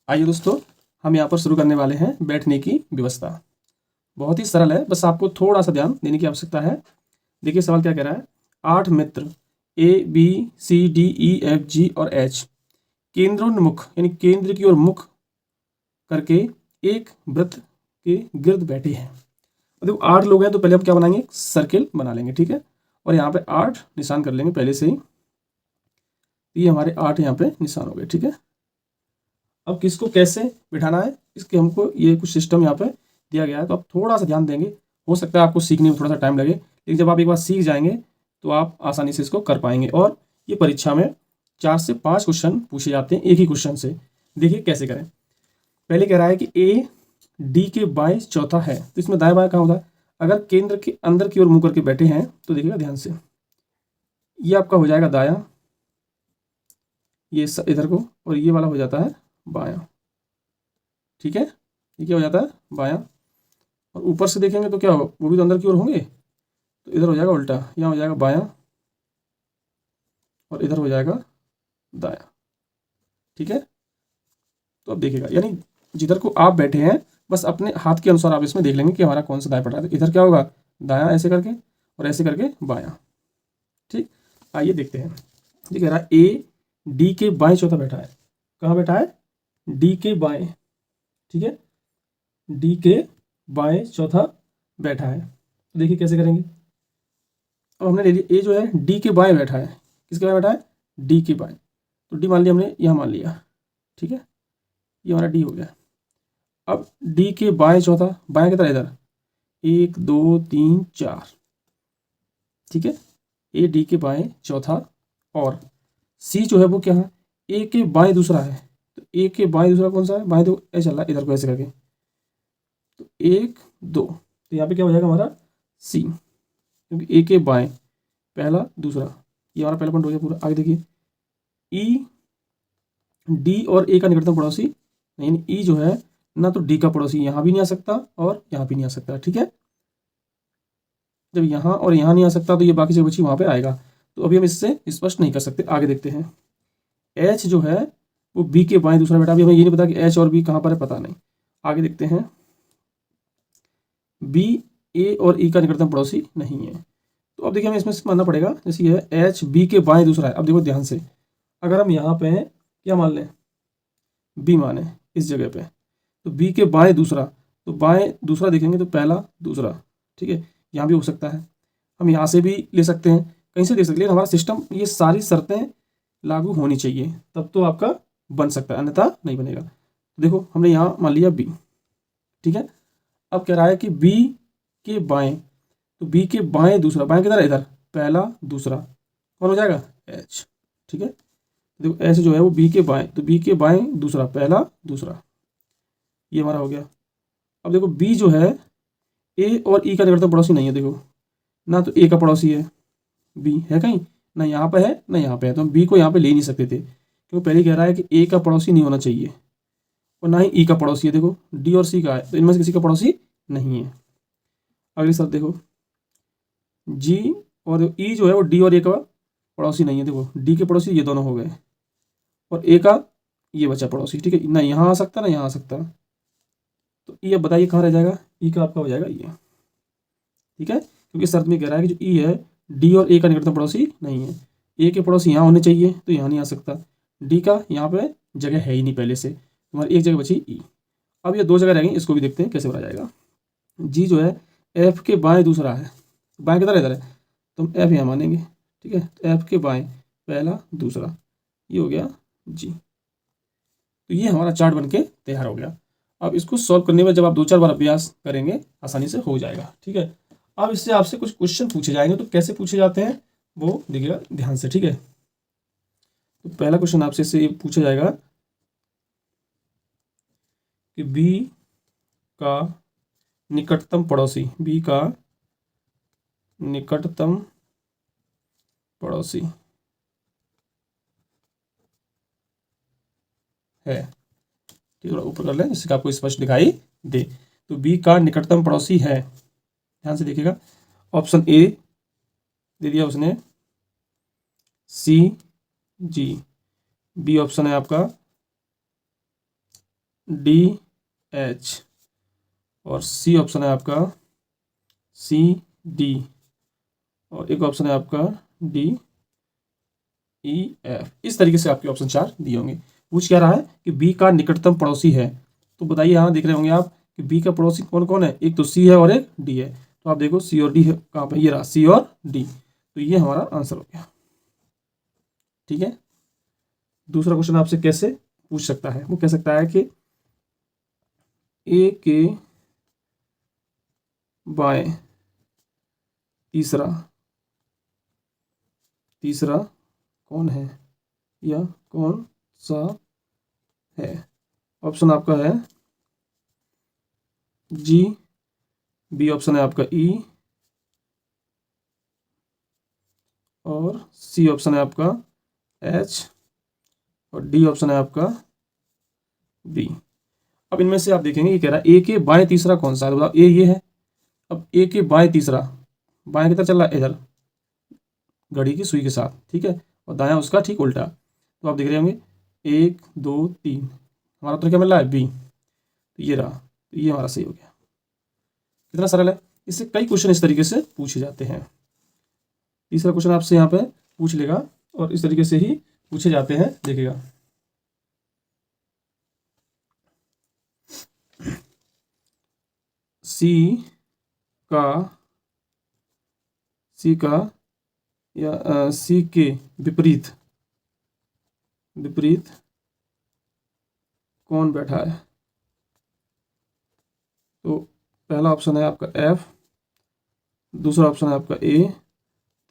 आइए दोस्तों, हम यहाँ पर शुरू करने वाले हैं बैठने की व्यवस्था। बहुत ही सरल है, बस आपको थोड़ा सा ध्यान देने की आवश्यकता है। देखिए सवाल क्या कह रहा है। 8 मित्र ABCDEFG और H केंद्रोन्मुख यानी केंद्र की ओर मुख करके एक वृत्त के गिर्द बैठे हैं। देखो 8 लोग हैं तो पहले हम क्या बनाएंगे, सर्किल बना लेंगे, ठीक है। और यहाँ पे 8 निशान कर लेंगे पहले से ही। ये हमारे 8 यहाँ पे निशान हो गए, ठीक है। अब किसको कैसे बिठाना है, इसके हमको ये कुछ सिस्टम यहाँ पे दिया गया है, तो आप थोड़ा सा ध्यान देंगे। हो सकता है आपको सीखने में थोड़ा सा टाइम लगे, लेकिन जब आप एक बार सीख जाएंगे तो आप आसानी से इसको कर पाएंगे। और ये परीक्षा में 4 से 5 क्वेश्चन पूछे जाते हैं एक ही क्वेश्चन से। देखिए कैसे करें। पहले कह रहा है कि AD के बाएं चौथा है, तो इसमें दाएं बाएं कहाँ होता है। अगर केंद्र के अंदर की ओर मुंह करके बैठे हैं तो देखिएगा ध्यान से, ये आपका हो जाएगा दायां, ये इधर को, और ये वाला हो जाता है बायां, ठीक है। ये क्या हो जाता है, बायां। और ऊपर से देखेंगे तो क्या होगा, वो भी तो अंदर की ओर होंगे, तो इधर हो जाएगा उल्टा, यहाँ हो जाएगा बायां और इधर हो जाएगा दायां, ठीक है। तो अब देखिएगा, यानी जिधर को आप बैठे हैं बस अपने हाथ के अनुसार आप इसमें देख लेंगे कि हमारा कौन सा दाएं पड़ रहा है। तो इधर क्या होगा, दायां ऐसे करके और ऐसे करके बायां, ठीक। आइए देखते हैं। ये कह रहा है AD के बाएं चौथा बैठा है। कहाँ बैठा है, D के बाएं, ठीक है। D के बाएं चौथा बैठा है। तो देखिए कैसे करेंगे। अब हमने ले लिया, A जो है D के बाएं बैठा है। किसके बाएं बैठा है, D के बाएं। तो D मान लिया हमने, यहाँ मान लिया, ठीक है। ये हमारा D हो गया। अब D के बाएं चौथा, बाएं की तरह इधर 1 2 3 4, ठीक है। AD के बाएं चौथा, और C जो है वो क्या है, A के बाएं दूसरा है। तो A के बाएं दूसरा कौन सा है, बाएं तो ऐसे चल रहा है, इधर को ऐसे करके, तो 1 2, तो यहाँ पे क्या हो जाएगा हमारा C, क्योंकि A के बाएं पहला दूसरा, ये हमारा पहला पॉइंट हो गया पूरा। आगे देखिए E D और A का निकटतम पड़ोसी, यानी E जो है ना तो D का पड़ोसी यहाँ भी नहीं आ सकता और यहाँ भी नहीं आ सकता, ठीक है। जब यहाँ और यहाँ नहीं आ सकता तो ये बाकी जो बची वहाँ पे आएगा। तो अभी हम इससे स्पष्ट नहीं कर सकते। आगे देखते हैं। H जो है वो B के बाएं दूसरा बैठा, अभी हमें ये नहीं पता कि H और B कहाँ पर है, पता नहीं। आगे देखते हैं। B A और E का निकटतम पड़ोसी नहीं है, तो अब देखिए हमें इसमें मानना पड़ेगा, जैसे ये है H B के बाएं दूसरा है। अब देखो ध्यान से, अगर हम यहाँ पे क्या मान लें, B माने इस जगह पे, तो B के बाएं दूसरा, तो बाएं दूसरा देखेंगे तो पहला दूसरा, ठीक है। यहाँ भी हो सकता है, हम यहाँ से भी ले सकते हैं, कहीं से ले सकते हैं, लेकिन हमारा सिस्टम ये सारी शर्तें लागू होनी चाहिए तब तो आपका बन सकता है, अन्यथा नहीं बनेगा। देखो हमने यहाँ मान लिया B, ठीक है। अब कह रहा है कि B के बाएं, तो B के बाएं दूसरा, बाएं किधर है, इधर पहला दूसरा, कौन हो जाएगा, H, ठीक है। देखो H जो है वो B के बाएं, तो B के बाएं दूसरा पहला दूसरा, ये हमारा हो गया। अब देखो B जो है A और E का निकटतम पड़ोसी नहीं है। देखो ना तो A का पड़ोसी है, B है कहीं, ना यहाँ पे है ना यहाँ पे है, तो हम B को यहाँ पे ले नहीं सकते थे, क्योंकि पहले कह रहा है कि A का पड़ोसी नहीं होना चाहिए और ना ही E का पड़ोसी है। देखो D और C का है, तो इनमें से किसी का पड़ोसी नहीं है। अगली शर्त देखो, G और E जो है वो D और A का पड़ोसी नहीं है। देखो D के पड़ोसी ये दोनों हो गए और A का ये बचा पड़ोसी, ठीक है। ना यहाँ आ सकता ना यहाँ आ सकता, तो E अब बताइए कहाँ रह जाएगा, E का आपका हो जाएगा ये, ठीक है। क्योंकि शर्त में कह रहा है कि जो E है D और A का निकटतम पड़ोसी नहीं है। A के पड़ोसी यहाँ होने चाहिए तो यहाँ नहीं आ सकता, D का यहाँ पे जगह है ही नहीं पहले से, तुम्हारी एक जगह बची E। अब ये 2 जगह रह गई, इसको भी देखते हैं कैसे भरा जाएगा। G जो है F के बाएं दूसरा है, बाएं किधर है, इधर है, तो हम F यहाँ मानेंगे, ठीक है। तो F के बाएं पहला दूसरा, ये हो गया G। तो ये हमारा चार्ट बनके तैयार हो गया। अब इसको सॉल्व करने में जब आप 2-4 बार अभ्यास करेंगे आसानी से हो जाएगा, ठीक है। अब इससे आपसे कुछ क्वेश्चन पूछे जाएंगे, तो कैसे पूछे जाते हैं वो देखिएगा ध्यान से, ठीक है। तो पहला क्वेश्चन आपसे इससे ये पूछा जाएगा कि B का निकटतम पड़ोसी, B का निकटतम पड़ोसी है, ठीक है। ऊपर कर लें जिससे आपको स्पष्ट दिखाई दे। तो B का निकटतम पड़ोसी है, ध्यान से देखिएगा। ऑप्शन A दे दिया उसने C G, B ऑप्शन है आपका डी एच, और सी ऑप्शन है आपका सी डी, और एक ऑप्शन है आपका डी ई एफ। इस तरीके से आपके ऑप्शन 4 दिए होंगे। पूछ क्या रहा है कि बी का निकटतम पड़ोसी है। तो बताइए, यहाँ देख रहे होंगे आप कि बी का पड़ोसी कौन कौन है। एक तो सी है और एक डी है। तो आप देखो सी और डी है कहाँ पे, ये रहा सी और डी। तो ये हमारा आंसर हो गया। ठीक है। दूसरा क्वेश्चन आपसे कैसे पूछ सकता है, वो कह सकता है कि ए के बाएं तीसरा तीसरा कौन है या कौन सा है। ऑप्शन आपका है जी, बी ऑप्शन है आपका ई, और सी ऑप्शन है आपका एच, और डी ऑप्शन है आपका बी। अब इनमें से आप देखेंगे ये कह रहा है ए के बाएं तीसरा कौन सा है। तो बताओ, ए ये है। अब ए के बाएं तीसरा, बाएं की तरफ चल रहा है इधर घड़ी की सुई के साथ, ठीक है, और दायां उसका ठीक उल्टा। तो आप देख रहे होंगे 1 2 3, हमारा उत्तर क्या मिल रहा है, बी। तो ये रहा, तो ये हमारा सही हो गया। कितना सरल है। इससे कई क्वेश्चन इस तरीके से पूछे जाते हैं। तीसरा क्वेश्चन आपसे यहाँ पे पूछ लेगा और इस तरीके से ही पूछे जाते हैं, देखिएगा। सी का या सी के विपरीत कौन बैठा है। तो पहला ऑप्शन है आपका एफ, दूसरा ऑप्शन है आपका ए,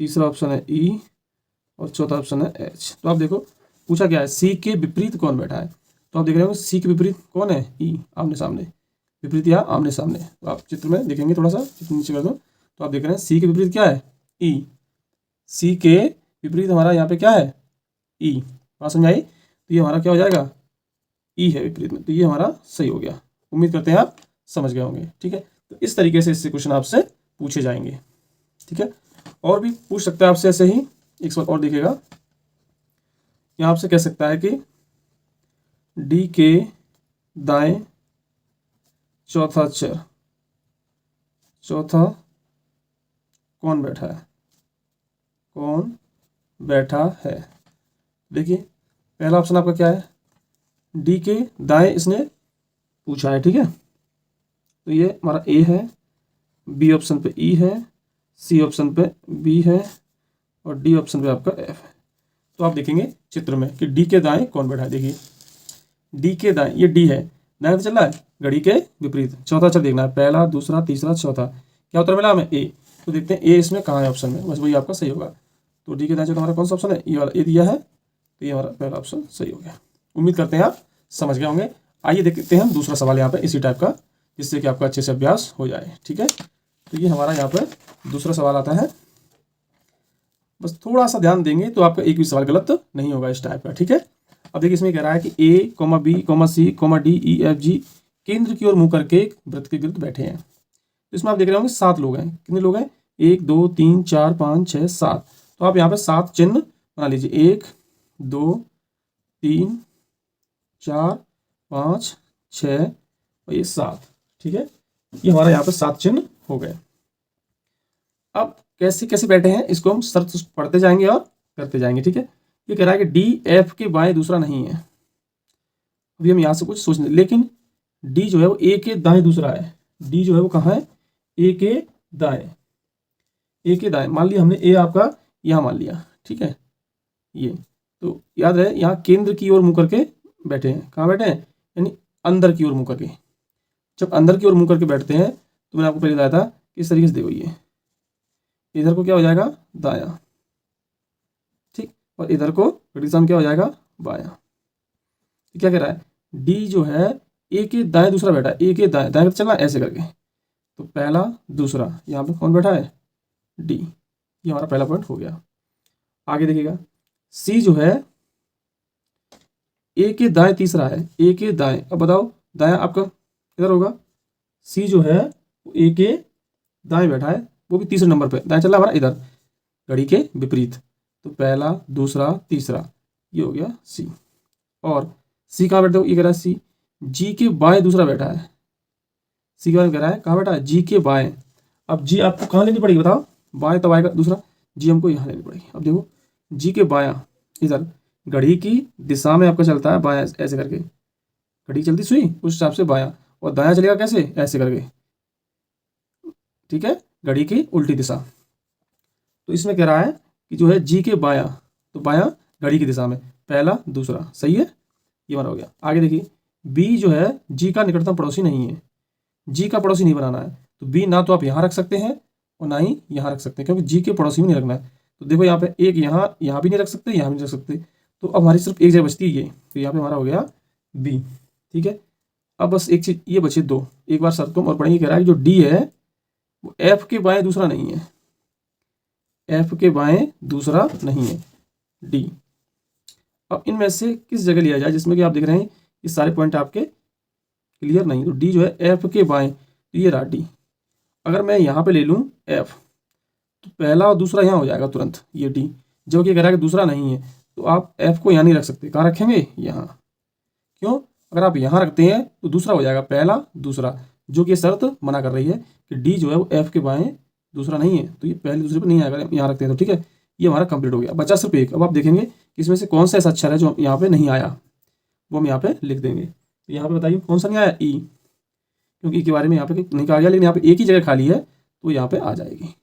तीसरा ऑप्शन है ई, और चौथा ऑप्शन है एच। तो आप देखो पूछा क्या है, सी के विपरीत कौन बैठा है। तो आप देख रहे हो सी के विपरीत कौन है, ई, आमने सामने, विपरीत या आमने सामने। तो आप चित्र में देखेंगे, थोड़ा सा चित्र नीचे कर दो, तो आप देख रहे हैं सी के विपरीत क्या है, ई। सी के विपरीत हमारा यहाँ पे क्या है, ई। बात समझ आई। तो ये हमारा क्या हो जाएगा, ई है विपरीत में। तो ये हमारा सही हो गया। उम्मीद करते हैं आप समझ गए होंगे। ठीक है। तो इस तरीके से इससे क्वेश्चन आपसे पूछे जाएंगे। ठीक है। और भी पूछ सकता है आपसे ऐसे ही। एक सवाल और देखिएगा, यहाँ आपसे कह सकता है कि डी के दाएं चौथा कौन बैठा है। देखिए पहला ऑप्शन आपका क्या है, डी के दाएं इसने पूछा है। ठीक है। तो ये हमारा ए है, बी ऑप्शन पे ई है, सी ऑप्शन पे बी है, और डी ऑप्शन पे आपका एफ है। तो आप देखेंगे चित्र में कि डी के दाएं कौन बैठा है। देखिए डी के दाएं, ये डी है, दाएं तो चल रहा है घड़ी के विपरीत। चौथा अक्षर देखना है, पहला दूसरा तीसरा चौथा। क्या उत्तर मिला हमें, ए। तो देखते हैं ए इसमें कहाँ है ऑप्शन में, बस वही आपका सही होगा। तो डी के दाएं चौथा हमारा कौन सा ऑप्शन है, ये वाला, ए दिया है। तो ये हमारा पहला ऑप्शन सही हो गया। उम्मीद करते हैं आप समझ गए होंगे। आइए देखते हैं हम दूसरा सवाल यहाँ पे इसी टाइप का, जिससे कि आपका अच्छे से अभ्यास हो जाए। ठीक है। तो ये हमारा यहाँ पर दूसरा सवाल आता है। बस थोड़ा सा ध्यान देंगे तो आपका एक भी सवाल गलत नहीं होगा इस टाइप का। ठीक है। अब देखिए इसमें कह रहा है कि ए, बी, सी, डी, ई, एफ, जी केंद्र की ओर मुंह करके एक वृत्त के गिर्द बैठे हैं। तो इसमें आप देख रहे होंगे 7 लोग हैं। कितने लोग हैं, 1 2 3 4 5 6 7। तो आप यहाँ पे 7 चिन्ह बना लीजिए, 1 2 3 4 5 6 और ये 7। ठीक है। ये हमारा यहाँ पे 7 चिन्ह हो गए। अब कैसे कैसे बैठे हैं इसको हम शर्त पढ़ते जाएंगे और करते जाएंगे। ठीक है। ये कह रहा है कि डी एफ के बाएं दूसरा नहीं है। अभी हम यहाँ से कुछ सोचने, लेकिन डी जो है वो ए के दाएं दूसरा है। डी जो है वो कहाँ है, ए के दाएं। ए के दाएं मान लिया हमने, ए आपका यहाँ मान लिया। ठीक है। ये तो याद रहे यहाँ केंद्र की ओर मुंह करके बैठे हैं। कहाँ बैठे हैं, यानी अंदर की ओर मुंह करके। जब अंदर की ओर मुंह करके बैठते हैं तो मैंने आपको पहले बताया था इस तरीके से देखो, ये इधर को क्या हो जाएगा, दायां। ठीक। और इधर को दिशा क्या हो जाएगा, बायां। क्या कह रहा है, डी जो है ए के दाएं दूसरा बैठा है। ए के दाएं, दाएं चलना ऐसे करके। तो पहला दूसरा यहाँ पे कौन बैठा है, डी। ये हमारा पहला पॉइंट हो गया। आगे देखिएगा, सी जो है ए के दाएं तीसरा है। ए के दाएं, अब बताओ दायां आपका किधर होगा, सी जो है ए के दाएं बैठा है, वो भी तीसरे नंबर पे। दाएं चल रहा हमारा इधर घड़ी के विपरीत। तो पहला दूसरा तीसरा, ये हो गया सी। और सी कहाँ बैठते हो, ये कह रहा है सी। जी के बाएं दूसरा बैठा है, सी के बारे में कह रहा है, कहाँ बैठा है, जी के बाएं। अब जी आपको कहाँ लेनी पड़ेगी बताओ, बाएं तब आएगा दूसरा, जी हमको यहाँ लेनी पड़ेगी। अब देखो जी के बायां, इधर घड़ी की दिशा में आपका चलता है बायां, ऐसे करके घड़ी चलती सुई उस हिसाब से बायां, और दायां चलेगा कैसे, ऐसे करके, ठीक है, घड़ी की उल्टी दिशा। तो इसमें कह रहा है कि जो है जी के बायां, तो बायां घड़ी की दिशा में, पहला दूसरा, सही है, ये हमारा हो गया। आगे देखिए, बी जो है जी का निकटतम पड़ोसी नहीं है, जी का पड़ोसी नहीं बनाना है, तो बी ना तो आप यहाँ रख सकते हैं और ना ही यहाँ रख सकते हैं, क्योंकि जी के पड़ोसी भी नहीं रखना है। तो देखो यहाँ पे एक यहाँ भी नहीं रख सकते, यहाँ भी नहीं रख सकते, तो अब हमारी सिर्फ एक जगह बचती है ये, तो यहाँ पे हमारा हो गया बी, ठीक है। अब बस एक चीज ये बचे दो, एक बार शर्त को और पढ़ेंगे, कह रहा है कि जो डी है वो एफ के बाएं दूसरा नहीं है, एफ के बाएं दूसरा नहीं है डी। अब इनमें से किस जगह लिया जाए जिसमें कि आप देख रहे हैं ये सारे पॉइंट आपके क्लियर नहीं, तो डी जो है एफ के बाएं, तो ये रहा डी। अगर मैं यहाँ पे ले लूँ एफ, तो पहला और दूसरा यहाँ हो जाएगा तुरंत, ये डी, जबकि कह रहा है कि दूसरा नहीं है, तो आप एफ को यहाँ नहीं रख सकते, कहाँ रखेंगे, यहाँ। क्यों, अगर आप यहाँ रखते हैं तो दूसरा हो जाएगा पहला दूसरा, जो कि ये शर्त मना कर रही है कि डी जो है वो एफ के बाएं दूसरा नहीं है, तो ये पहले दूसरे पर नहीं आएगा, यहाँ रखते हैं तो ठीक है। ये हमारा कंप्लीट हो गया, बचा सिर्फ एक। अब आप देखेंगे कि इसमें से कौन सा ऐसा अक्षर है जो यहाँ पे नहीं आया, वो हम यहाँ पे लिख देंगे। तो यहाँ पे बताइए कौन सा नहीं आया, ई, क्योंकि ई के बारे में यहाँ पे नहीं कहा गया, लेकिन यहाँ पे एक ही जगह खाली है तो यहाँ पे आ जाएगी,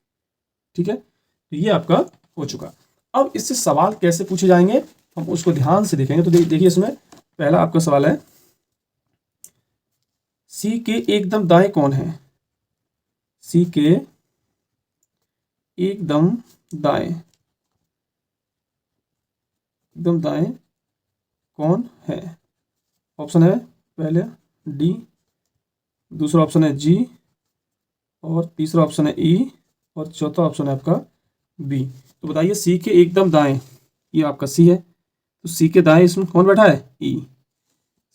ठीक है। तो ये आपका हो चुका। अब इससे सवाल कैसे पूछे जाएंगे हम उसको ध्यान से देखेंगे। तो देखिए इसमें पहला आपका सवाल है, सी के एकदम दाएं कौन है, सी के एकदम दाएं, एकदम दाएं कौन है। ऑप्शन है पहले डी, दूसरा ऑप्शन है जी, और तीसरा ऑप्शन है ई, और चौथा ऑप्शन है आपका बी। तो बताइए सी के एकदम दाएं, ये आपका सी है, तो सी के दाएं इसमें कौन बैठा है, ई,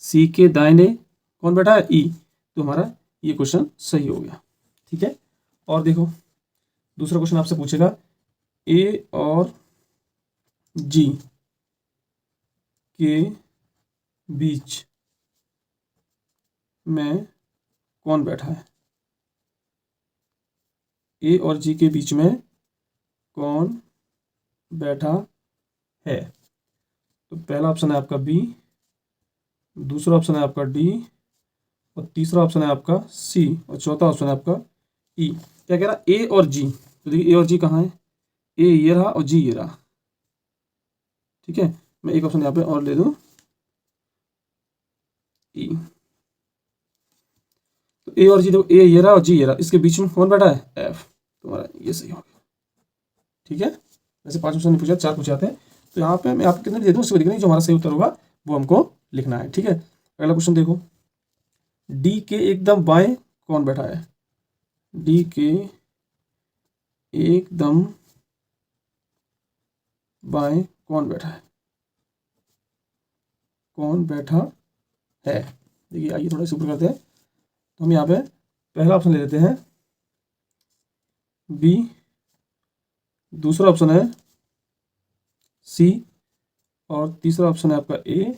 सी के दाहिने कौन बैठा है, ई, तो हमारा ये क्वेश्चन सही हो गया, ठीक है। और देखो दूसरा क्वेश्चन आपसे पूछेगा, ए और जी के बीच में कौन बैठा है, ए और जी के बीच में कौन बैठा है। तो पहला ऑप्शन है आपका बी, दूसरा ऑप्शन है आपका डी, और तीसरा ऑप्शन है आपका सी, और चौथा ऑप्शन है आपका ई। क्या कह रहा है, ए और जी, तो देखिए ए और जी कहाँ है, ए ये रहा और जी ये रहा, ठीक है। मैं एक ऑप्शन यहाँ पे और ले दूँ, ई, तो ए और जी, देखो ए ये रहा और जी ये रहा, इसके बीच में कौन बैठा है, एफ, तुम्हारा ये सही हो गया, ठीक है। वैसे 5 ऑप्शन नहीं पूछा, 4 पूछे आते हैं, तो यहाँ पे मैं आपको कितने दे दूँ उसको दिख नहीं, जो हमारा सही उत्तर होगा वो हमको लिखना है, ठीक है। अगला क्वेश्चन देखो, डी के एकदम बाएं कौन बैठा है, डी के एकदम बाएं कौन बैठा है, कौन बैठा है। देखिए आइए थोड़ा सा ऊपर करते हैं, तो हम यहाँ पे पहला ऑप्शन ले लेते हैं बी, दूसरा ऑप्शन है सी, और तीसरा ऑप्शन है आपका ए,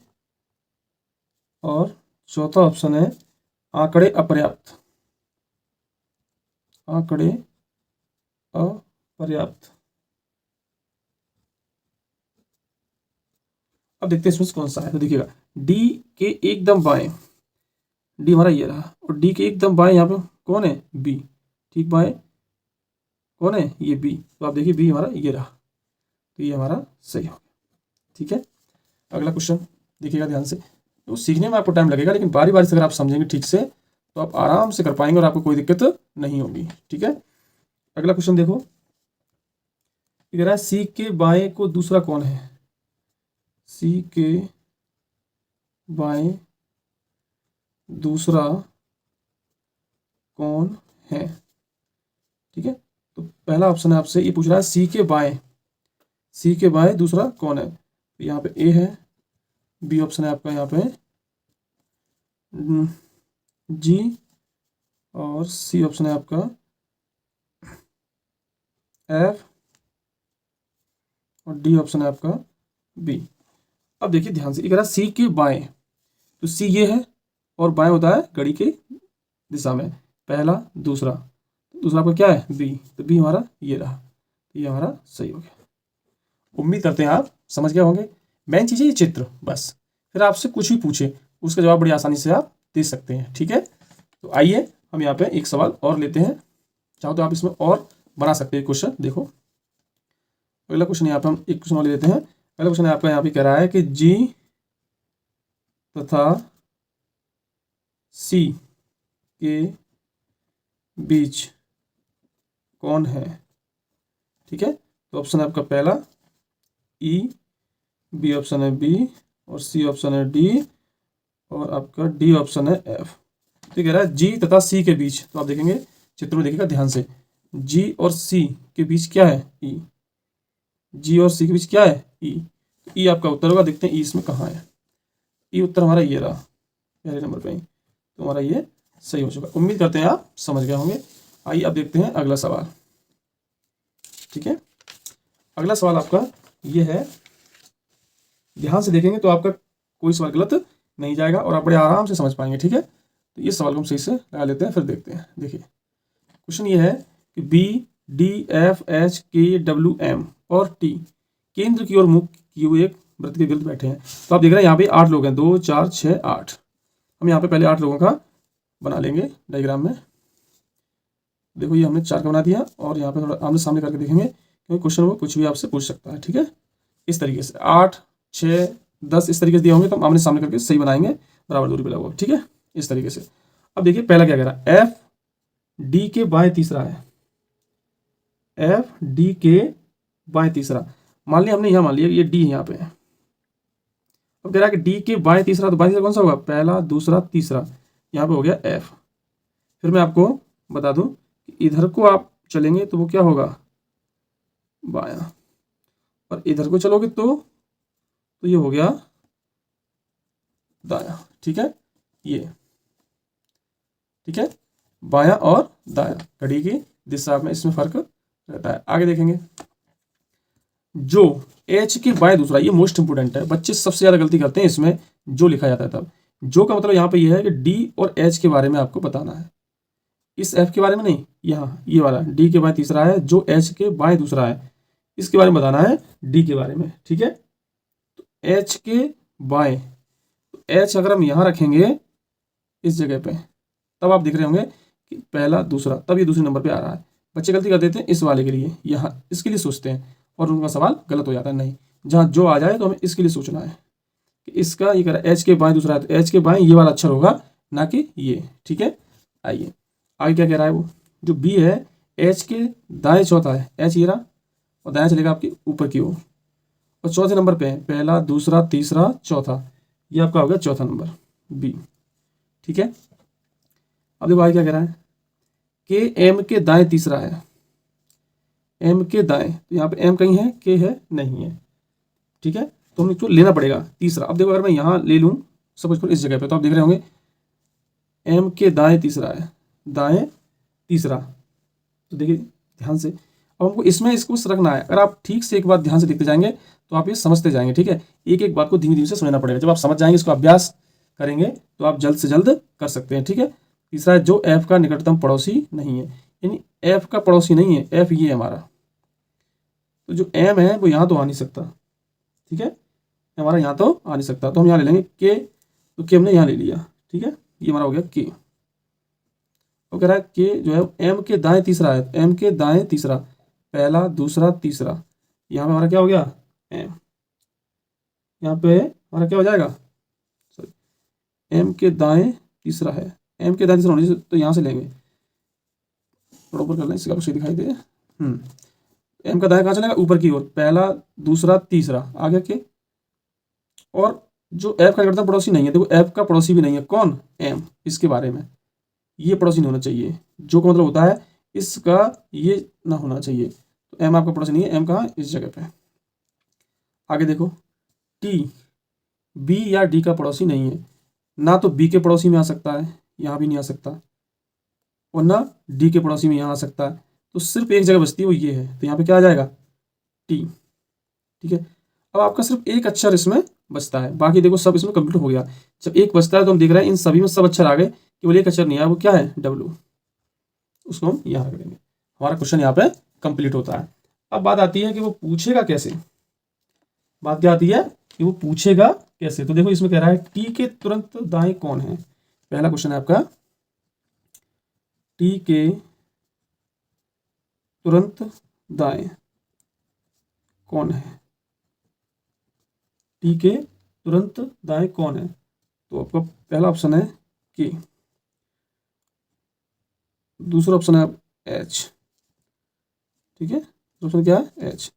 और चौथा ऑप्शन है आंकड़े अपर्याप्त, आंकड़े अपर्याप्त। अब देखते हैं इसमें से कौन सा है। तो देखिएगा डी के एकदम बाएं, डी हमारा ये रहा, और डी के एकदम बाएं यहाँ पे कौन है, बी, ठीक, बाएं कौन है, ये बी, तो आप देखिए बी हमारा ये रहा, तो ये हमारा सही हो गया, ठीक है। अगला क्वेश्चन देखिएगा ध्यान से, तो सीखने में आपको टाइम लगेगा, लेकिन बारी बारी से अगर आप समझेंगे ठीक से तो आप आराम से कर पाएंगे और आपको कोई दिक्कत नहीं होगी, ठीक है। अगला क्वेश्चन देखो, कह रहा है सी के बाएं को दूसरा कौन है, सी के बाएं दूसरा कौन है, ठीक है। तो पहला ऑप्शन है आपसे ये पूछ रहा है सी के बाएं, सी के बाएं दूसरा कौन है, तो यहाँ पे ए है, बी ऑप्शन है आपका यहाँ पे जी, और सी ऑप्शन है आपका एफ, और डी ऑप्शन है आपका बी। अब देखिए ध्यान से, ये कह रहा है सी के बाएं, तो सी ये है और बाएं होता है घड़ी की दिशा में, पहला दूसरा, दूसरा आपका क्या है बी, तो बी हमारा ये रहा, ये हमारा सही हो गया। उम्मीद करते हैं आप समझ गए होंगे। मेन चीज़ है ये चित्र बस, फिर आपसे कुछ भी पूछे उसका जवाब बड़ी आसानी से आप दे सकते हैं, ठीक है। तो आइए हम यहाँ पे एक सवाल और लेते हैं, चाहो तो आप इसमें और बना सकते हैं क्वेश्चन। देखो अगला क्वेश्चन यहाँ पे हम एक क्वेश्चन और ले लेते हैं। अगला क्वेश्चन आपका यहाँ पे कह रहा है कि जी तथा सी के बीच कौन है, ठीक है। तो ऑप्शन है आपका पहला ई, बी ऑप्शन है बी, और सी ऑप्शन है डी, और आपका डी ऑप्शन है एफ। तो कह रहा है जी तथा सी के बीच, तो आप देखेंगे चित्र में देखिएगा ध्यान से, जी और सी के बीच क्या है ई, जी और सी के बीच क्या है ई, ई आपका उत्तर होगा। देखते हैं ई इसमें कहाँ है, ई उत्तर हमारा ये रहा पहले नंबर पे ही, तो हमारा ये सही हो चुका। उम्मीद करते हैं आप समझ गए होंगे। आइए अब देखते हैं अगला सवाल, ठीक है। अगला सवाल आपका ये है, ध्यान से देखेंगे तो आपका कोई सवाल गलत नहीं जाएगा और आप बड़े आराम से समझ पाएंगे, ठीक है। तो ये सवाल को हम सही से लगा लेते हैं, फिर देखते हैं। देखिए क्वेश्चन ये है कि बी डी एफ एच के डब्ल्यू एम और टी केंद्र की ओर मुख किए हुए एक वृत्त के विरुद्ध बैठे हैं। तो आप देख रहे हैं यहाँ पे 8 लोग हैं, 2 4 6 8। हम यहाँ पे पहले 8 लोगों का बना लेंगे डायग्राम में। देखो ये हमने 4 का बना दिया, और यहाँ पे थोड़ा आमने सामने करके देखेंगे क्योंकि क्वेश्चन वो कुछ भी आपसे पूछ सकता है, ठीक है। इस तरीके से 8 6 10 इस तरीके से दिए होंगे तो हम आमने सामने करके सही बनाएंगे, बराबर दूरी पे लगा हुआ, ठीक है, इस तरीके से। अब देखिए पहला क्या कह रहा है, एफ डी के बाएं तीसरा है, एफ डी के बाएं तीसरा। मान लिया हमने यहाँ मान लिया ये डी यहाँ पे है। अब कह रहा है कि डी के बाएं तीसरा, तो बाएं तीसरा कौन सा होगा, पहला दूसरा तीसरा, यहाँ पे हो गया एफ। फिर मैं आपको बता दूं कि इधर को आप चलेंगे तो वो क्या होगा बायां, और इधर को चलोगे तो ये हो गया दायां, ठीक है, ये ठीक है, बायां और दायां घड़ी की दिशा में इसमें फर्क रहता है। आगे देखेंगे, जो एच के बाएं दूसरा, ये मोस्ट इंपोर्टेंट है, बच्चे सबसे ज्यादा गलती करते हैं इसमें, जो लिखा जाता है तब। जो का मतलब यहाँ पे ये है कि डी और एच के बारे में आपको बताना है, इस एफ के बारे में नहीं, यहाँ ये वाला डी के बाएं तीसरा है, जो एच के बाएं दूसरा है, इसके बारे में बताना है, डी के बारे में, ठीक है। तो एच के बाएं, तो एच अगर हम यहाँ रखेंगे इस जगह पे, तब आप दिख रहे होंगे कि पहला दूसरा, तब ये दूसरे नंबर पे आ रहा है। बच्चे गलती कर देते हैं इस वाले के लिए, यहाँ इसके लिए सोचते हैं और उनका सवाल गलत हो जाता है। नहीं, जहाँ जो आ जाए तो हमें इसके लिए सोचना है कि इसका ये करा एच के बाएं दूसरा है, तो एच के बाएं ये वाला अक्षर होगा, ना कि ये, ठीक है। आइए आगे क्या कह रहा है वो, जो बी है एच के दाएं चौथा है, एच ये रहा, और दाएं चलेगा आपकी ऊपर की ओर, और चौथे नंबर पे है पहला दूसरा तीसरा चौथा, ये आपका हो गया चौथा नंबर बी, ठीक है। अब देखो आगे क्या कह रहा है, के एम के दाएं तीसरा है, एम के दाएं, तो यहाँ पे एम कहीं है, के है नहीं है, ठीक है, तो हमें इसको लेना पड़ेगा तीसरा। अब देखो अगर मैं यहाँ ले लूँ सपोज करो इस जगह पे, तो आप देख रहे होंगे एम के दाएं तीसरा है, दाएं तीसरा, तो देखिए ध्यान से, अब हमको इसमें इसको रखना है। अगर आप ठीक से एक बार ध्यान से देखते जाएंगे तो आप ये समझते जाएंगे, ठीक है। एक एक बात को धीमे धीमे से समझना पड़ेगा, जब आप समझ जाएंगे, इसको अभ्यास करेंगे तो आप जल्द से जल्द कर सकते हैं, ठीक है। तीसरा है जो एफ का निकटतम पड़ोसी नहीं है, यानी एफ का पड़ोसी नहीं है, एफ ये है हमारा, तो जो एम है वो यहाँ तो आ नहीं सकता, ठीक है, हमारा यहाँ तो आ नहीं सकता, तो हम यहाँ ले लेंगे के, तो के हमने यहाँ ले लिया, ठीक है, ये हमारा हो गया के। वो कह रहा है के जो है एम के दाएं तीसरा है, एम के दाएं तीसरा, पहला दूसरा तीसरा, यहाँ पे हमारा क्या हो गया एम, यहाँ पे हमारा क्या हो जाएगा, सॉरी, एम के दाएं तीसरा है, एम के दाएं तीसरा होने से तो यहाँ से लेंगे, थोड़ा ऊपर कर लें, इसका कुछ दिखाई दे, एम का दाएं कहाँ चलेगा ऊपर की ओर, पहला दूसरा तीसरा, आगे के, और जो एफ का निकटतम पड़ोसी नहीं है, देखो एफ का पड़ोसी भी नहीं है, कौन एम, इसके बारे में, ये पड़ोसी नहीं होना चाहिए, जो का मतलब होता है इसका ये ना होना चाहिए, तो एम आपका पड़ोसी नहीं है, एम कहाँ इस जगह पे। आगे देखो टी बी या डी का पड़ोसी नहीं है, ना तो बी के पड़ोसी में आ सकता है, यहाँ भी नहीं आ सकता, और ना डी के पड़ोसी में यहाँ आ सकता है, तो सिर्फ एक जगह बचती है वो ये है, तो यहाँ पे क्या आ जाएगा टी, ठीक है। अब आपका सिर्फ एक अक्षर इसमें बचता है, बाकी देखो सब इसमें कंप्लीट हो गया। जब एक बचता है तो हम देख रहे हैं इन सभी में सब अक्षर आ गए, केवल एक अक्षर नहीं आया, वो क्या है, W, उसको हम यहाँ रख देंगे। हमारा क्वेश्चन यहाँ पे कंप्लीट होता है। अब बात आती है कि वो पूछेगा कैसे। बात क्या आती है कि वो पूछेगा कैसे। तो देखो इसमें कह रहा है टी के तुरंत दाएं कौन है। पहला क्वेश्चन है आपका, टी के तुरंत दाएं कौन है। टी के तुरंत दाएं कौन है, तो आपका पहला ऑप्शन है के, दूसरा ऑप्शन है एच, ठीक है, ऑप्शन क्या है एच,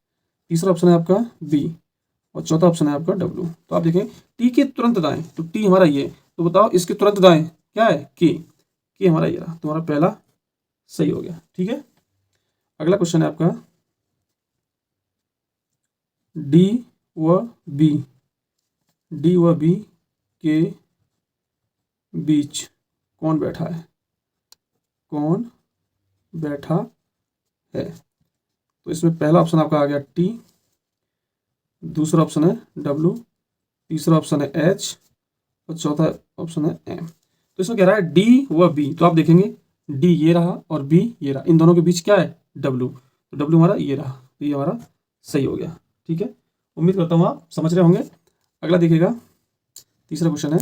तीसरा ऑप्शन है आपका बी, और चौथा ऑप्शन है आपका W। तो आप देखें टी के तुरंत दाएं, तो टी हमारा ये, तो बताओ इसके तुरंत दाएं क्या है, के हमारा ये रहा, तो हमारा पहला सही हो गया। ठीक है, अगला क्वेश्चन है आपका, डी व बी, डी व बी के बीच कौन बैठा है, कौन बैठा है। तो इसमें पहला ऑप्शन आपका आ गया टी, दूसरा ऑप्शन है W, तीसरा ऑप्शन है एच, और चौथा ऑप्शन है एम। तो इसमें कह रहा है डी व बी, तो आप देखेंगे डी ये रहा और बी ये रहा, इन दोनों के बीच क्या है W, तो W हमारा ये रहा, तो ये हमारा सही हो गया। ठीक है, उम्मीद करता हूँ आप समझ रहे होंगे। अगला देखिएगा, तीसरा क्वेश्चन है,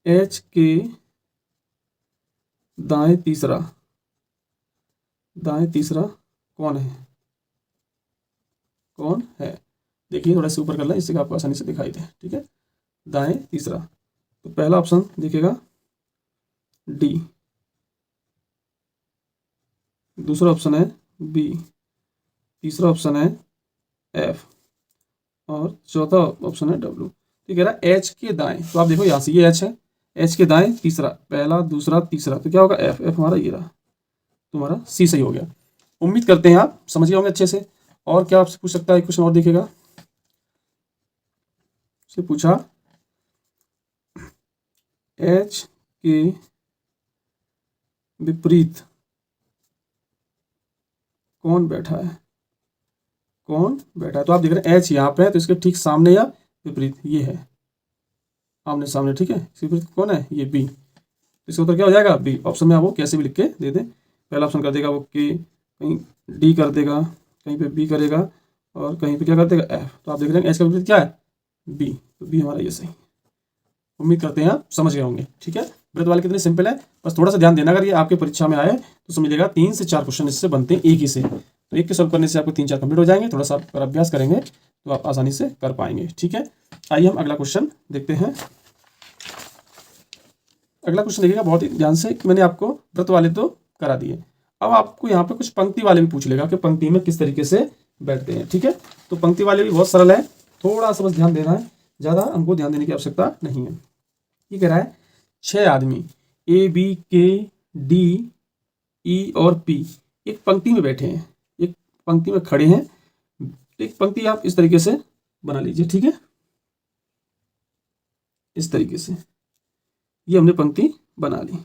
एच के दाएं तीसरा कौन है, कौन है। देखिए थोड़ा सा ऊपर कर लें इससे आपको आसानी से दिखाई दे। ठीक है, दाएं तीसरा, तो पहला ऑप्शन देखिएगा डी, दूसरा ऑप्शन है बी, तीसरा ऑप्शन है एफ, और चौथा ऑप्शन है W। तो कह रहा है एच के दाएं, तो आप देखो यहाँ से ये एच है, एच के दाएं तीसरा, पहला दूसरा तीसरा, तो क्या होगा एफ, एफ हमारा ये रहा, तुम्हारा सी सही हो गया। उम्मीद करते हैं आप समझ गए होंगे अच्छे से। और क्या आपसे पूछ सकता है, क्वेश्चन और देखिएगा, से पूछा एच के विपरीत कौन बैठा है, कौन बैठा है। तो आप देख रहे हैं एच यहाँ पे है, तो इसके ठीक सामने या विपरीत ये है, आमने सामने। ठीक है, इसके विपरीत कौन है, ये बी, तो इसका उत्तर क्या हो जाएगा बी। ऑप्शन में आप वो कैसे भी लिख के दे दें, पहला ऑप्शन कर देगा वो के, कहीं डी कर देगा, कहीं पे बी करेगा, और कहीं पे क्या कर देगा एफ। तो आप देख रहे हैं एच का विपरीत क्या है बी, तो बी हमारा ये सही। उम्मीद करते हैं आप समझ गए होंगे। ठीक है, व्रत वाले कितने सिंपल है, बस थोड़ा सा ध्यान देना, अगर ये आपके परीक्षा में आए तो समझिएगा 3 से 4 क्वेश्चन इससे बनते हैं एक ही से, तो एक के सॉल्व करने से आपको 3-4 कंप्लीट हो जाएंगे। थोड़ा सा आप अगर अभ्यास करेंगे तो आप आसानी से कर पाएंगे। ठीक है, आइए हम अगला क्वेश्चन देखते हैं। अगला क्वेश्चन देखिएगा बहुत ही ध्यान से, मैंने आपको व्रत वाले तो करा दिए, अब आपको यहाँ पे कुछ पंक्ति वाले भी पूछ लेगा कि पंक्ति में किस तरीके से बैठते हैं। ठीक है, तो पंक्ति वाले भी बहुत सरल है, थोड़ा सा बस ध्यान देना है, ज़्यादा हमको ध्यान देने की आवश्यकता नहीं है। ये कह रहा है 6 आदमी A B K D E और P एक पंक्ति में बैठे हैं, एक पंक्ति में खड़े हैं। एक पंक्ति आप इस तरीके से बना लीजिए। ठीक है, इस तरीके से ये हमने पंक्ति बना ली।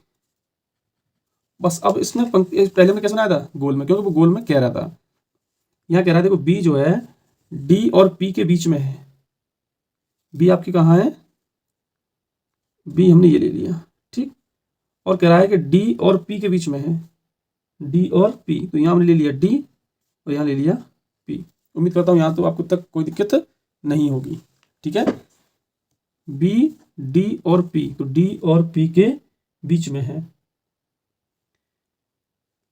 बस अब इसमें पंक्ति पहले में कैसे बनाया था, गोल में, क्योंकि वो गोल में कह रहा था। यहाँ कह रहा है देखो B जो है D और P के बीच में है, B आपकी कहाँ है, B हमने ये ले लिया। ठीक, और कह रहा है कि D और P के बीच में है, D और P, तो यहाँ हमने ले लिया D और यहाँ ले लिया P। उम्मीद करता हूँ यहाँ तो आपको तक कोई दिक्कत नहीं होगी। ठीक है, B D और P, तो D और P के बीच में है।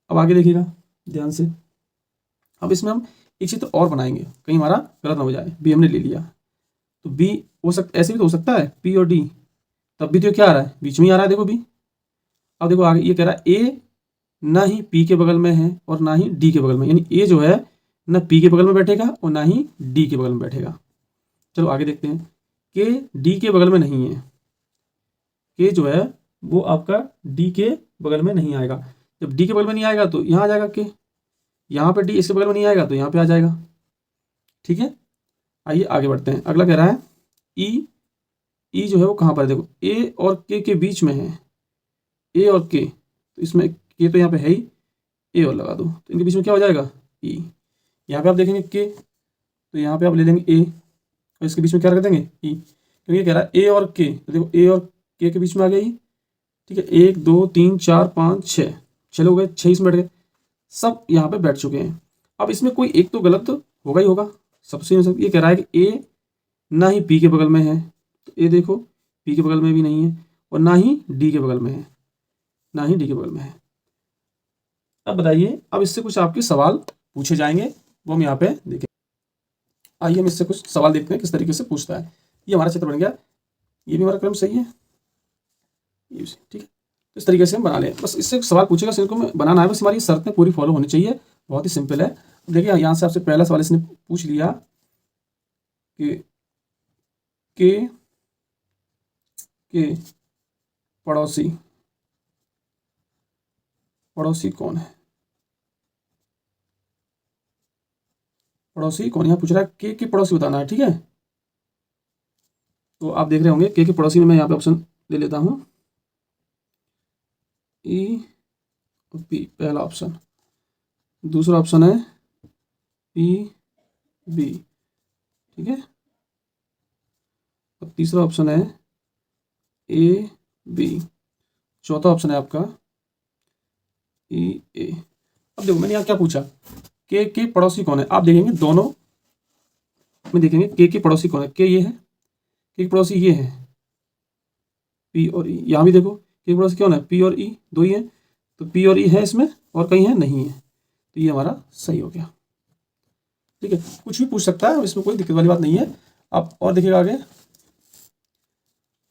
अब आगे देखिएगा ध्यान से, अब इसमें हम एक चित्र और बनाएंगे, कहीं हमारा गलत ना हो जाए। B हमने ले लिया, तो B हो सकता, ऐसे भी तो हो सकता है P और D, तब भी तो क्या आ रहा है, बीच में ही आ रहा है। देखो B, अब देखो आगे ये कह रहा है A ना ही P के बगल में है और ना ही D के बगल में, यानी A जो है ना P के बगल में बैठेगा और ना ही D के बगल में बैठेगा। चलो आगे देखते हैं, K D के बगल में नहीं है, K जो है वो आपका D के बगल में नहीं आएगा। जब D के बगल में नहीं आएगा तो यहाँ आ जाएगा K, यहाँ पे D इसके बगल में नहीं आएगा तो यहाँ पे आ जाएगा। ठीक है, आइए आगे बढ़ते हैं। अगला कह रहा है E जो है वो कहाँ पर है, देखो A और K के बीच में है, A और K, तो इसमें K तो यहाँ पे है ही, A और लगा दो, तो इनके बीच में क्या हो जाएगा E। यहाँ पे आप देखेंगे K, तो यहाँ पे आप ले लेंगे A, और इसके बीच में क्या रख देंगे ई, क्योंकि ये कह रहा है ए और के, तो देखो ए और के बीच में आ गया ई, ठीक है। 1 2 3 4 5 6, चलो हो गए 6 इसमें बैठ गए, सब यहाँ पे बैठ चुके हैं। अब इसमें कोई एक तो गलत होगा ही होगा। सबसे ये कह रहा है कि ए ना ही पी के बगल में है, तो ए देखो पी के बगल में भी नहीं है, और ना ही डी के बगल में है, ना ही डी के बगल में है। अब बताइए, अब इससे कुछ आपके सवाल पूछे जाएंगे, वो हम यहाँ पे देखें। आइए हम इससे कुछ सवाल देखते हैं किस तरीके से पूछता है। ये हमारा चित्र बन गया, ये भी हमारा क्रम सही है, ये भी सही, ठीक है। तो इस तरीके से हम बना लें, बस इससे सवाल पूछेगा, सिर्फ में बनाना है, बस हमारी शर्तें पूरी फॉलो होनी चाहिए, बहुत ही सिंपल है। देखिए यहाँ से आपसे पहला सवाल इसने पूछ लिया कि के पड़ोसी कौन है, पड़ोसी कौन, यहाँ पूछ रहा है के पड़ोसी बताना है, ठीक है। तो आप देख रहे होंगे के पड़ोसी में मैं यहाँ पे ऑप्शन ले लेता हूँ ई पी, पहला ऑप्शन, दूसरा ऑप्शन है पी बी, ठीक है, और तीसरा ऑप्शन है ए बी, चौथा ऑप्शन है आपका ई ए। अब देखो मैंने यहाँ क्या पूछा, के पड़ोसी कौन है, आप देखेंगे दोनों में देखेंगे के पड़ोसी कौन है, के ये है, के पड़ोसी ये है पी और ई, यहाँ भी देखो के पड़ोसी कौन है पी और ई, दो ही है, तो पी और ई है इसमें और कहीं है नहीं है, तो ये हमारा सही हो गया, ठीक है। कुछ भी पूछ सकता है, इसमें कोई दिक्कत वाली बात नहीं है। आप और देखिएगा आगे,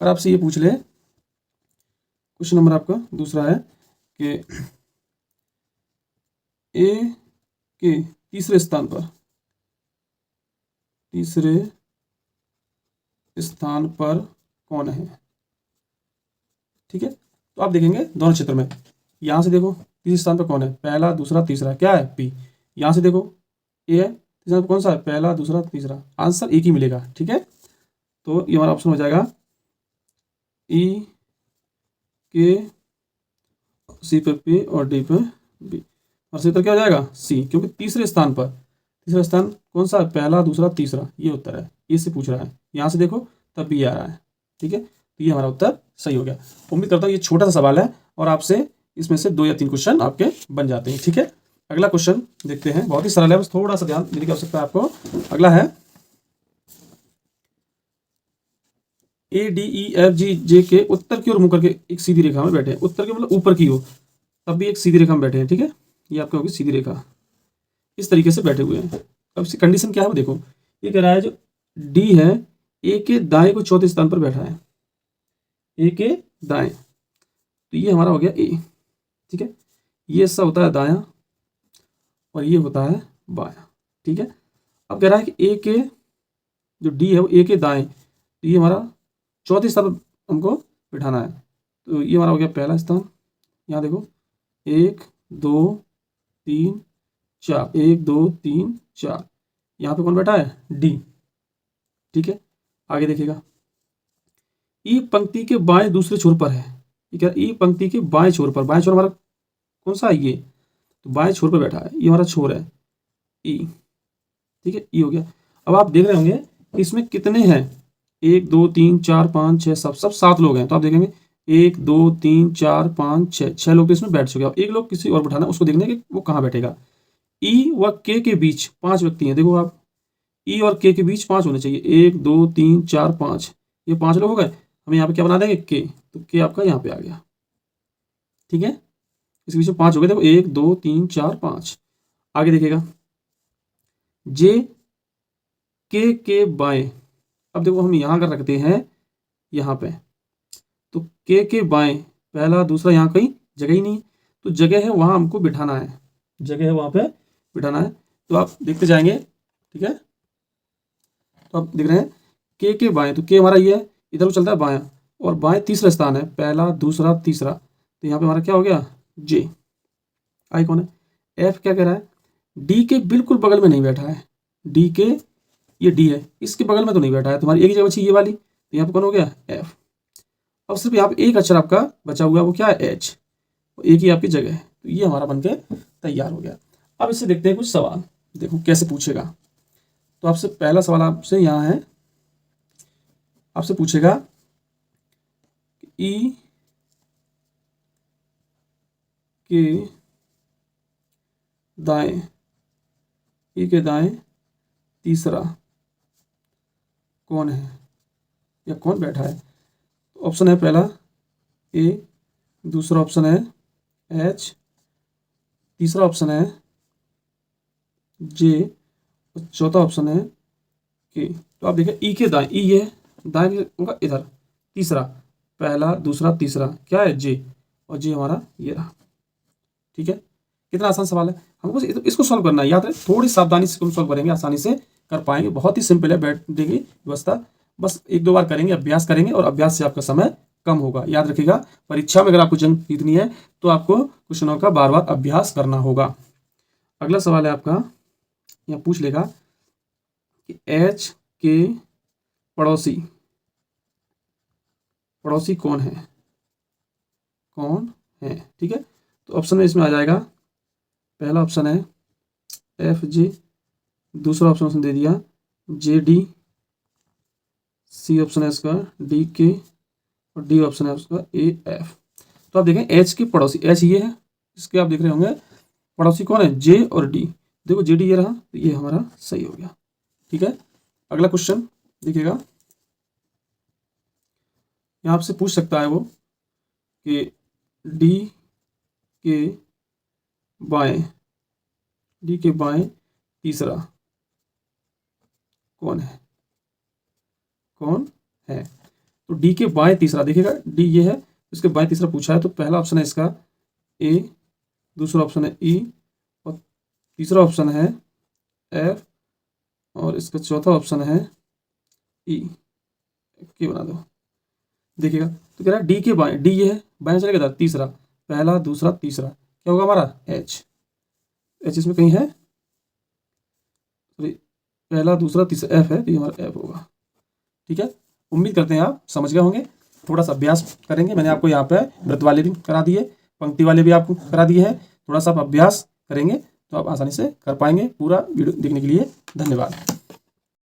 अगर आपसे ये पूछ ले क्वेश्चन नंबर आपका दूसरा है कि ए के तीसरे स्थान पर कौन है, ठीक है। तो आप देखेंगे दोनों क्षेत्र में, यहाँ से देखो तीसरे स्थान पर कौन है, पहला दूसरा तीसरा, क्या है पी। यहाँ से देखो ए है, तीसरा कौन सा है, पहला दूसरा तीसरा, आंसर एक ही मिलेगा, ठीक है। तो ये हमारा ऑप्शन हो जाएगा ई के, सी पे पी और डी पे बी, और सी पर क्या हो जाएगा सी, क्योंकि तीसरा स्थान कौन सा है, पहला दूसरा तीसरा, ये उत्तर है, ये से पूछ रहा है। यहाँ से देखो तब भी आ रहा है, ठीक है। तो ये हमारा उत्तर सही हो गया। उम्मीद करता हूँ ये छोटा सा सवाल है और आपसे इसमें से 2 या 3 क्वेश्चन आपके बन जाते हैं, ठीक है। अगला क्वेश्चन देखते हैं, बहुत ही सरल है, बस थोड़ा सा ध्यान देने की आवश्यकता है आपको। अगला है A D E F G जे के उत्तर की ओर मुंह करके एक सीधी रेखा में बैठे हैं, उत्तर के मतलब ऊपर की ओर, तब भी एक सीधी रेखा में बैठे हैं, ठीक है। ये आपका होगी सीधी रेखा, इस तरीके से बैठे हुए हैं। अब इसकी कंडीशन क्या है वो देखो, ये कह रहा है जो डी है ए के दाएं को चौथे स्थान पर बैठा है, ए के दाएं, तो ये हमारा हो गया ए, ठीक है। ये ऐसा होता है दायां और ये होता है बायां, ठीक है। अब कह रहा है कि ए के जो डी है वो ए के दाएं, तो ये हमारा चौथे स्थान पर हमको बिठाना है, तो ये हमारा हो गया पहला स्थान। यहाँ देखो 1 2 3 4, 1 2 3 4, यहाँ पे कौन बैठा है डी, ठीक है। आगे देखिएगा ई पंक्ति के बाएं दूसरे छोर पर है, ठीक है। ई पंक्ति के बाएं छोर पर, बाएं छोर हमारा कौन सा है ये, तो बाएं छोर पर बैठा है, ये हमारा छोर है ई, ठीक है। ई हो गया। अब आप देख रहे होंगे कि इसमें कितने हैं, 1 2 3 4 5 6, सब 7 लोग हैं, तो आप देखेंगे 1 2 3 4 5 6 लोग तो इसमें बैठ चुके हैं। एक लोग किसी और बैठाना, उसको देखने कि वो कहाँ बैठेगा। ई व के बीच 5 व्यक्ति हैं, देखो आप ई और के बीच 5 होने चाहिए, 1 2 3 4 5, ये 5 लोग हो गए। हम यहाँ पे क्या बना देंगे के, तो के आपका यहाँ पे आ गया, ठीक है। इसके बीच में 5 हो गए, देखो 1 2 3 4 5। आगे देखिएगा जे के बाएं, अब देखो हम यहाँ कर रखते हैं यहाँ पे, तो के बाएं पहला दूसरा, यहाँ कहीं जगह ही नहीं, तो जगह है वहाँ हमको बिठाना है, जगह है वहाँ पे बिठाना है। तो आप देखते जाएंगे, ठीक है। तो आप देख रहे हैं के बाएं, तो के हमारा ये है, इधर को चलता है बायां, और बाएं तीसरा स्थान है, पहला दूसरा तीसरा, तो यहाँ पे हमारा क्या हो गया जे। आई कौन है, एफ क्या कह रहा है, डी के बिल्कुल बगल में नहीं बैठा है, डी के, ये डी है, इसके बगल में तो नहीं बैठा है, तुम्हारी एक ही जगह बची ये वाली, तो यहाँ पे कौन हो गया एफ। अब सिर्फ यहाँ पे एक अक्षर आपका बचा हुआ है, वो क्या है एच, एक ही आपकी जगह है, तो ये हमारा बनके तैयार हो गया। अब इससे देखते हैं कुछ सवाल, देखो कैसे पूछेगा। तो आपसे पहला सवाल आपसे यहाँ है आपसे पूछेगा ई के दाएं, ई के दाएं तीसरा कौन है या कौन बैठा है। ऑप्शन है पहला ए, दूसरा ऑप्शन है एच, तीसरा ऑप्शन है जे और चौथा ऑप्शन है के। तो आप देखिए ई के दाएं, ई ये दाएं होगा इधर, तीसरा, पहला दूसरा तीसरा क्या है जे, और जे हमारा ये रहा। ठीक है, कितना आसान सवाल है, हमको इसको सॉल्व करना है, याद रहे थोड़ी सावधानी से सॉल्व करेंगे आसानी से कर पाएंगे। बहुत ही सिंपल है, बैठ देंगे व्यवस्था, बस एक दो बार करेंगे, अभ्यास करेंगे और अभ्यास से आपका समय कम होगा। याद रखिएगा परीक्षा में अगर आपको जंग जीतनी है तो आपको क्वेश्चनों का बार बार अभ्यास करना होगा। अगला सवाल है आपका, यहाँ पूछ लेगा कि एच के पड़ोसी कौन है, कौन है। ठीक है, तो ऑप्शन में इसमें आ जाएगा, पहला ऑप्शन है एफ जे, दूसरा ऑप्शन दे दिया जे डी, सी ऑप्शन है इसका डी के, और डी ऑप्शन है उसका ए एफ। तो आप देखें एच के पड़ोसी, एच ये है, इसके आप देख रहे होंगे पड़ोसी कौन है, जे और डी। देखो जे डी ये रहा, तो ये हमारा सही हो गया। ठीक है, अगला क्वेश्चन देखिएगा, यहाँ आपसे पूछ सकता है वो कि डी के बाएं तीसरा कौन है, तो डी के बाएं तीसरा देखिएगा, डी ये है, इसके बाएं तीसरा पूछा है, तो पहला ऑप्शन है इसका ए, दूसरा ऑप्शन है ई, और तीसरा ऑप्शन है एफ, और इसका चौथा ऑप्शन है ई के बना दो। देखिएगा तो कह रहा है डी के बाएं, डी ये है, बाएं चलेगा था तीसरा, पहला दूसरा तीसरा क्या होगा हमारा एच, एच इसमें कहीं है, सॉरी पहला दूसरा तीसरा एफ है, तो ये हमारा एफ होगा। ठीक है, उम्मीद करते हैं आप समझ गए होंगे। थोड़ा सा अभ्यास करेंगे, मैंने आपको यहाँ पे वृत्त वाले भी करा दिए, पंक्ति वाले भी आपको करा दिए हैं, थोड़ा सा आप अभ्यास करेंगे तो आप आसानी से कर पाएंगे। पूरा वीडियो देखने के लिए धन्यवाद।